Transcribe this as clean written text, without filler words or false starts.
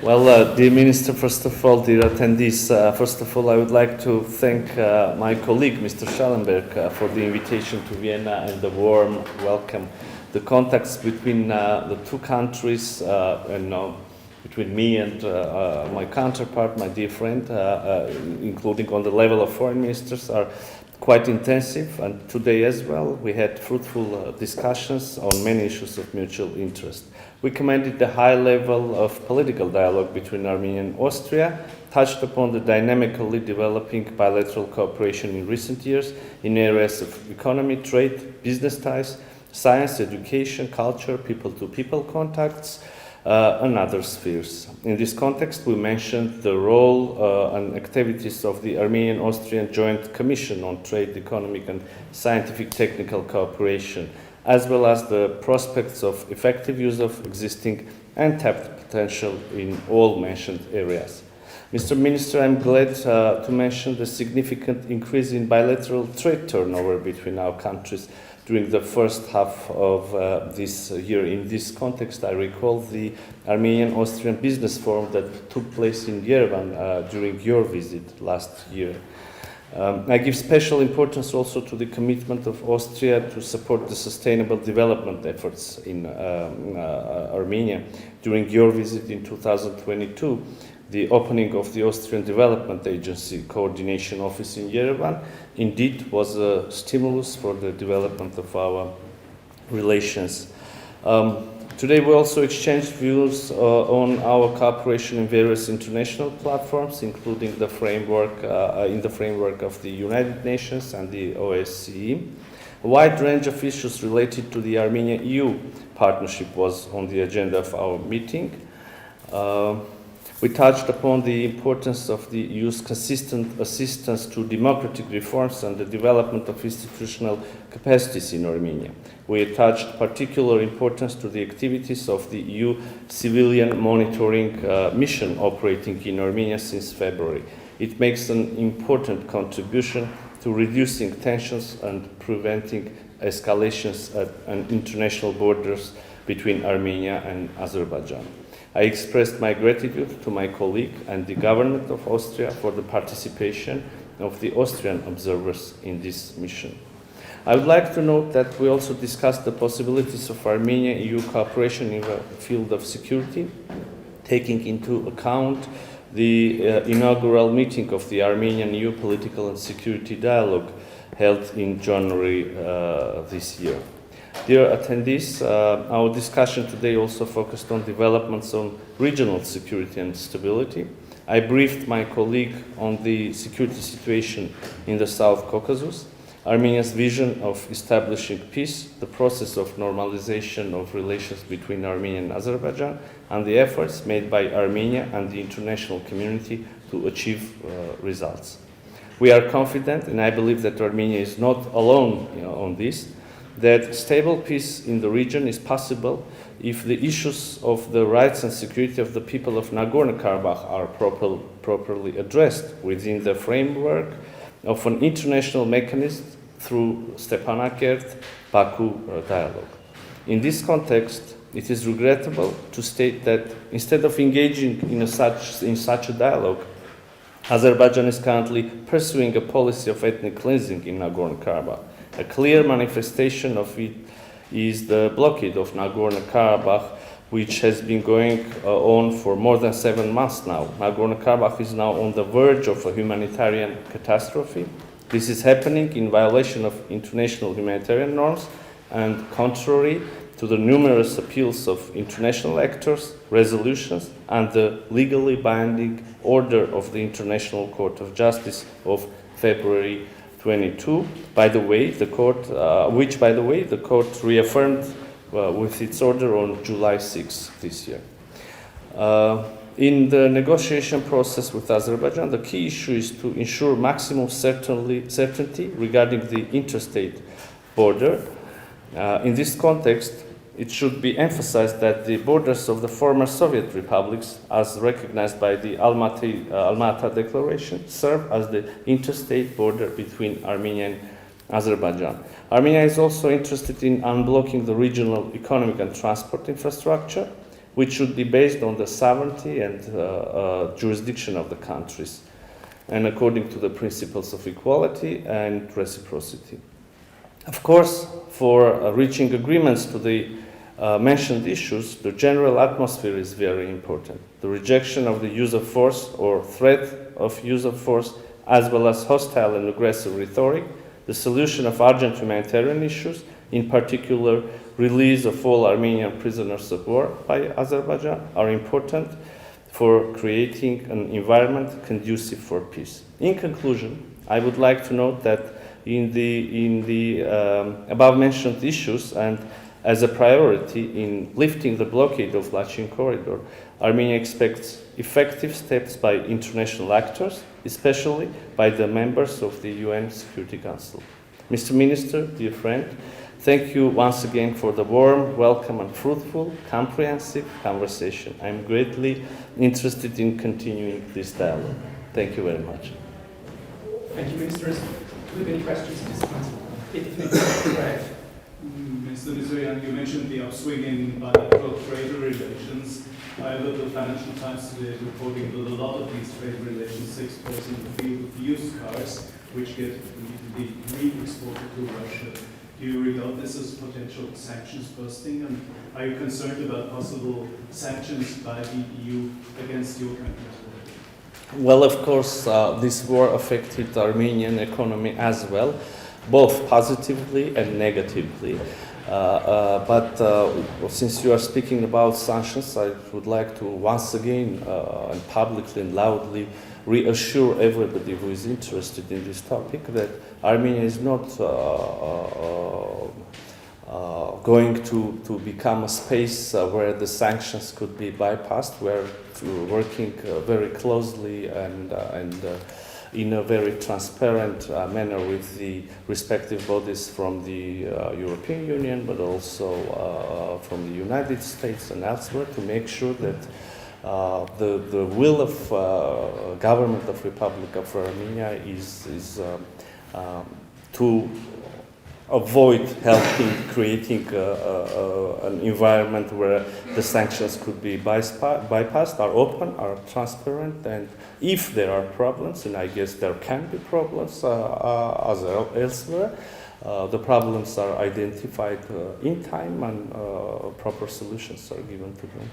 Dear Minister, first of all, dear attendees, first of all, I would like to thank my colleague, Mr. Schallenberg, for the invitation to Vienna and the warm welcome. The contacts between the two countries and between me and my counterpart, my dear friend, including on the level of foreign ministers, are quite intensive, and today as well we had fruitful discussions on many issues of mutual interest. We commended the high level of political dialogue between Armenia and Austria, touched upon the dynamically developing bilateral cooperation in recent years in areas of economy, trade, business ties, science, education, culture, people-to-people contacts, and other spheres. In this context, we mentioned the role and activities of the Armenian-Austrian Joint Commission on Trade, Economic and Scientific Technical Cooperation, as well as the prospects of effective use of existing and tapped potential in all mentioned areas. Mr. Minister, I'm glad to mention the significant increase in bilateral trade turnover between our countries during the first half of this year. In this context, I recall the Armenian-Austrian Business Forum that took place in Yerevan during your visit last year. I give special importance also to the commitment of Austria to support the sustainable development efforts in Armenia. During your visit in 2022, the opening of the Austrian Development Agency Coordination Office in Yerevan indeed was a stimulus for the development of our relations. Today we also exchanged views on our cooperation in various international platforms, including the framework in the framework of the United Nations and the OSCE. A wide range of issues related to the Armenia-EU partnership was on the agenda of our meeting. We touched upon the importance of the EU's consistent assistance to democratic reforms and the development of institutional capacities in Armenia. We attached particular importance to the activities of the EU civilian monitoring mission operating in Armenia since February. It makes an important contribution to reducing tensions and preventing escalations at international borders between Armenia and Azerbaijan. I expressed my gratitude to my colleague and the government of Austria for the participation of the Austrian observers in this mission. I would like to note that we also discussed the possibilities of Armenia-EU cooperation in the field of security, taking into account the inaugural meeting of the Armenian-EU Political and Security Dialogue held in January this year. Dear attendees, our discussion today also focused on developments on regional security and stability. I briefed my colleague on the security situation in the South Caucasus, Armenia's vision of establishing peace, the process of normalization of relations between Armenia and Azerbaijan, and the efforts made by Armenia and the international community to achieve results. We are confident, and I believe that Armenia is not alone on this, that stable peace in the region is possible if the issues of the rights and security of the people of Nagorno-Karabakh are properly addressed within the framework of an international mechanism through Stepanakert-Baku dialogue. In this context, it is regrettable to state that instead of engaging in such a dialogue, Azerbaijan is currently pursuing a policy of ethnic cleansing in Nagorno-Karabakh. A clear manifestation of it is the blockade of Nagorno-Karabakh, which has been going on for more than 7 months now. Nagorno-Karabakh is now on the verge of a humanitarian catastrophe. This is happening in violation of international humanitarian norms and contrary to the numerous appeals of international actors, resolutions, and the legally binding order of the International Court of Justice of February 22, which, by the way, the court reaffirmed with its order on July 6 this year. In the negotiation process with Azerbaijan, the key issue is to ensure maximum certainty regarding the interstate border. In this context, it should be emphasized that the borders of the former Soviet republics, as recognized by the Almaty Declaration, serve as the interstate border between Armenia and Azerbaijan. Armenia is also interested in unblocking the regional economic and transport infrastructure. which should be based on the sovereignty and jurisdiction of the countries, and according to the principles of equality and reciprocity. Of course, for reaching agreements to the mentioned issues, the general atmosphere is very important. The rejection of the use of force or threat of use of force, as well as hostile and aggressive rhetoric, the solution of urgent humanitarian issues, in particular release of all Armenian prisoners of war by Azerbaijan, are important for creating an environment conducive for peace. In conclusion, I would like to note that in the above mentioned issues and as a priority in lifting the blockade of Lachin corridor, Armenia expects effective steps by international actors, especially by the members of the UN Security Council. Mr. Minister, dear friend, thank you once again for the warm, welcome and fruitful, comprehensive conversation. I'm greatly interested in continuing this dialogue. Thank you very much. Thank you, Minister. Do you have any questions at this point? If not, Mr. Mիրzоյան, you mentioned the upswing in bilateral trade relations. However, the Financial Times today is reporting that a lot of these trade relations take place in the field of used cars, which get to be re-exported to Russia. Do you regard this as potential sanctions busting? And are you concerned about possible sanctions by the EU against your country? Well, of course, this war affected the Armenian economy as well, both positively and negatively. But since you are speaking about sanctions, I would like to once again and publicly and loudly reassure everybody who is interested in this topic that Armenia is not going to become a space where the sanctions could be bypassed. We're working very closely and in a very transparent manner with the respective bodies from the European Union, but also from the United States and elsewhere to make sure that the will of government of Republic of Armenia is to avoid helping creating an environment where the sanctions could be bypassed, are open, are transparent, and if there are problems, and I guess there can be problems as elsewhere, the problems are identified in time and proper solutions are given to them.